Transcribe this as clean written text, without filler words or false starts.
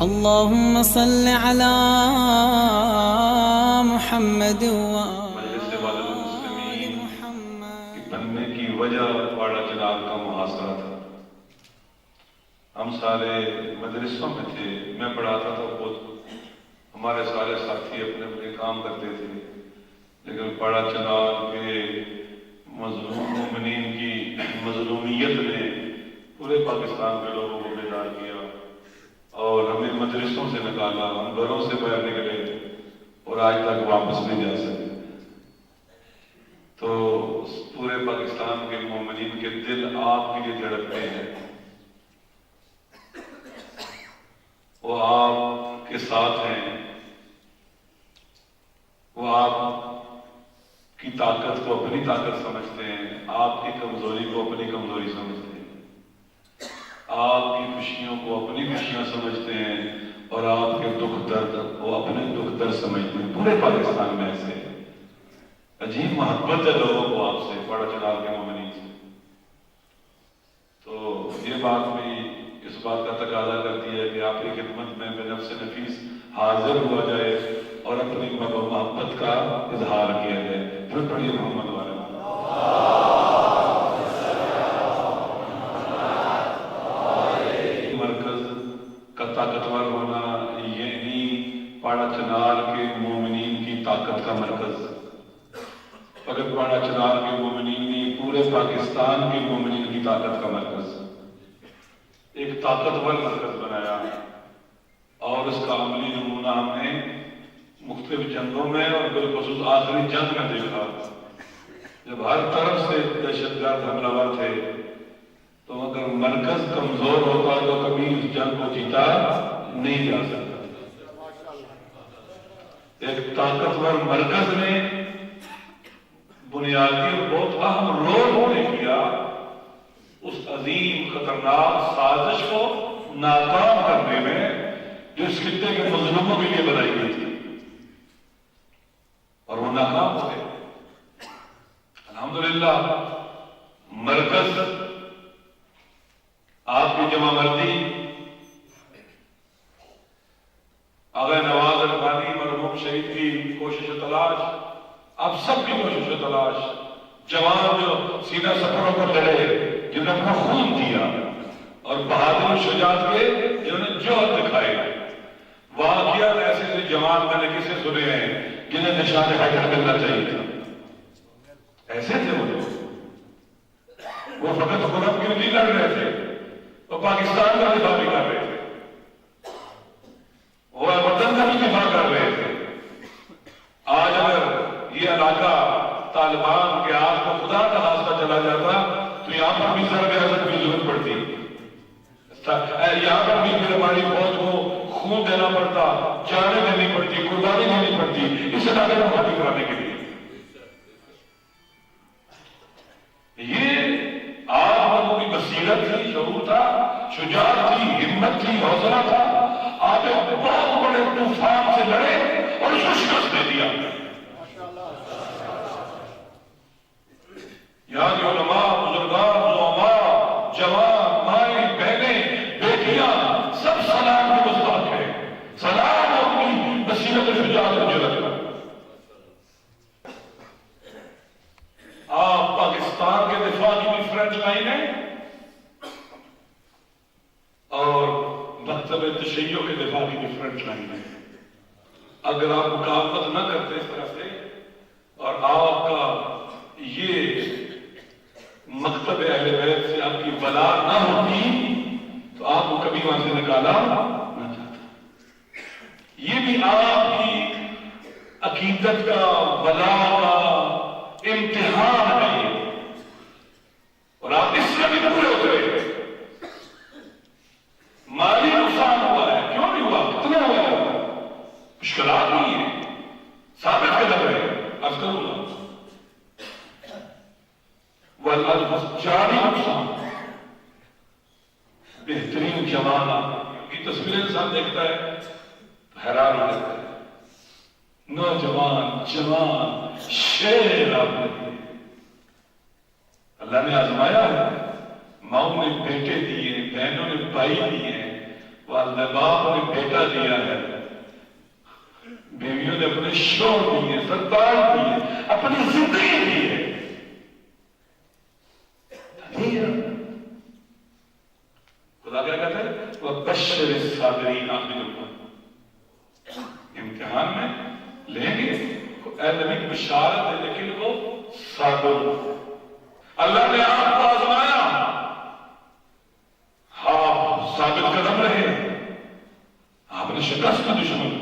اللهم صل على محمد مجلس والد المسلمین کی بننے کی وجہ واڑہ جناب کا محاصرہ تھا۔ ہم سارے مدرسوں میں تھے، میں پڑھاتا تھا خود، ہمارے سارے ساتھی اپنے اپنے کام کرتے تھے، لیکن واڑہ جناب کے مظلوم مومنین کی مظلومیت نے پورے پاکستان کے لوگوں کو بیدار کیا اور ہمیں مدرسوں سے نکالا، ہم گھروں سے باہر نکلے اور آج تک واپس نہیں جا سکے۔ تو پورے پاکستان کے مومنین کے دل آپ کے لیے دھڑکتے ہیں، وہ آپ کے ساتھ ہیں، وہ آپ کی طاقت کو اپنی طاقت سمجھتے ہیں، آپ کی کمزوری کو اپنی کمزوری سمجھتے ہیں، آپ کی خوشیوں کو اپنی خوشیاں سمجھتے ہیں اور آپ کے دکھ درد کو اپنے دکھ درد سمجھتے ہیں۔ پورے پاکستان میں ایسے عجیب محبت ہے لوگوں کو آپ سے، واڑہ جناب کے مومنین سے۔ تو یہ بات بھی اس بات کا تقاضا کرتی ہے کہ آپ کی خدمت میں بے نفس نفیس حاضر ہوا جائے اور اپنی محبت کا اظہار کیا جائے۔ پھر پڑھیے محمد والے مرکز کا طاقتور ہونا یعنی واڑہ چنار کے مومنین کی طاقت کا مرکز، فقط واڑہ چنار کے مومنین نہیں، پورے پاکستان کے مومنین کی طاقت کا مرکز، ایک طاقتور مرکز بنایا۔ اور اس کا عملی نمونہ ہم نے مختلف جنگوں میں اور بالخصوص آخری جنگ میں دیکھا، جب ہر طرف سے دہشت گرد حملہ ور تھے، تو اگر مرکز کمزور ہوتا تو کبھی اس جنگ کو جیتا نہیں جا سکتا۔ ایک طاقتور مرکز نے بنیادی اور بہت اہم رول نے کیا اس عظیم خطرناک سازش کو ناکام کرنے میں جو اس خطے کے مظلوموں کے لیے بنائی گئی تھی، اور وہ ناکام ہو گئے۔ الحمدللہ مرکز آپ کی جمع مردی، آغا نواز الفانی مرحوم شہید کی کوشش و تلاش، آپ سب کی کوشش و تلاش، جوان جو سینہ سفروں پر لڑے، جنہوں نے اپنا خون دیا، اور بہادر و شجاعت کے جنہوں نے جوہر دکھائے، واقعات ایسے ایسے جوان میں نے کسے سنے ہیں جنہیں نشان حیدر ملنا چاہیے تھا، ایسے تھے وہ لوگ۔ وہ فقط حکومت کے لیے نہیں لڑ رہے تھے، وہ پاکستان کا دفاع بھی کر رہے تھے، وہ وطن کا بھی دفاع کر رہے تھے۔ آج اگر یہ علاقہ طالبان کے ہاتھ کو خدا کا راستہ چلا جاتا تو یہاں پر بھی ضرب حضرت کی ضرورت پڑتی، یہاں پر بھی پھر ہماری فوج کو خون دینا پڑتا، جانیں دینی پڑتی، قربانی دینی پڑتی اس علاقے کو خالی کرانے کے لیے۔ یہ آپ لوگوں کی بصیرت تھی، شعور تھا، شجاعت تھی، ہمت تھی، حوصلہ تھا۔ آپ ایک بہت بڑے طوفان سے لڑے اور اس کو شکست دے دیا۔ یہاں کے علماء، بزرگان، زعماء، جوان، مائیں، بہنیں، بیٹیاں سب سلام کے مستحق ہیں۔ سلام اپنی بصیرت و شجاعت مجھے رکھنا۔ آپ پاکستان کے دفاع کی بھی فرنٹ لائن ہے اور مکتب تشیع کے دفاع کی بھی فرنٹ لائن ہے۔ اگر آپ مقاومت نہ کرتے اس طرح سے اور آپ کا یہ مکتب اہل بیت سے آپ کی ولا نہ ہوتی تو آپ کو کبھی وہاں سے نکالا نہ جاتا۔ یہ بھی آپ کی عقیدت کا، ولا کا امتحان ہے، اور آپ اس سے بھی پورے اترے۔ مالی نقصان ہوا ہے، کیوں نہیں ہوا، کتنا ہوا ہے، مشکلات نہیں ہیں، ثابت قدم ہے، عرض کروں گا۔ جانی نقصان، بہترین جوان کی تصویریں انسان دیکھتا ہے حیران ہو جاتا ہے، نوجوان، جوان، شیر آپ نے اللہ نے آزمایا ہے، ماؤں نے بیٹے دیے، بہنوں نے بھائی دیے، والدہ باپ نے بیٹا دیا ہے، بیویوں نے اپنے شوہر دیے، سرتاج دیے، اپنی زندگی دی ہے. خدا کیا کہتا ہے؟ وَبَشِّرِ الصَّابِرِينَ. امتحان میں لیں گے، اے نبی بشارت ہے، لیکن وہ صابر. اللہ نے آپ کو آزمایا، آپ ثابت قدم رہے، آپ نے شکست دشمن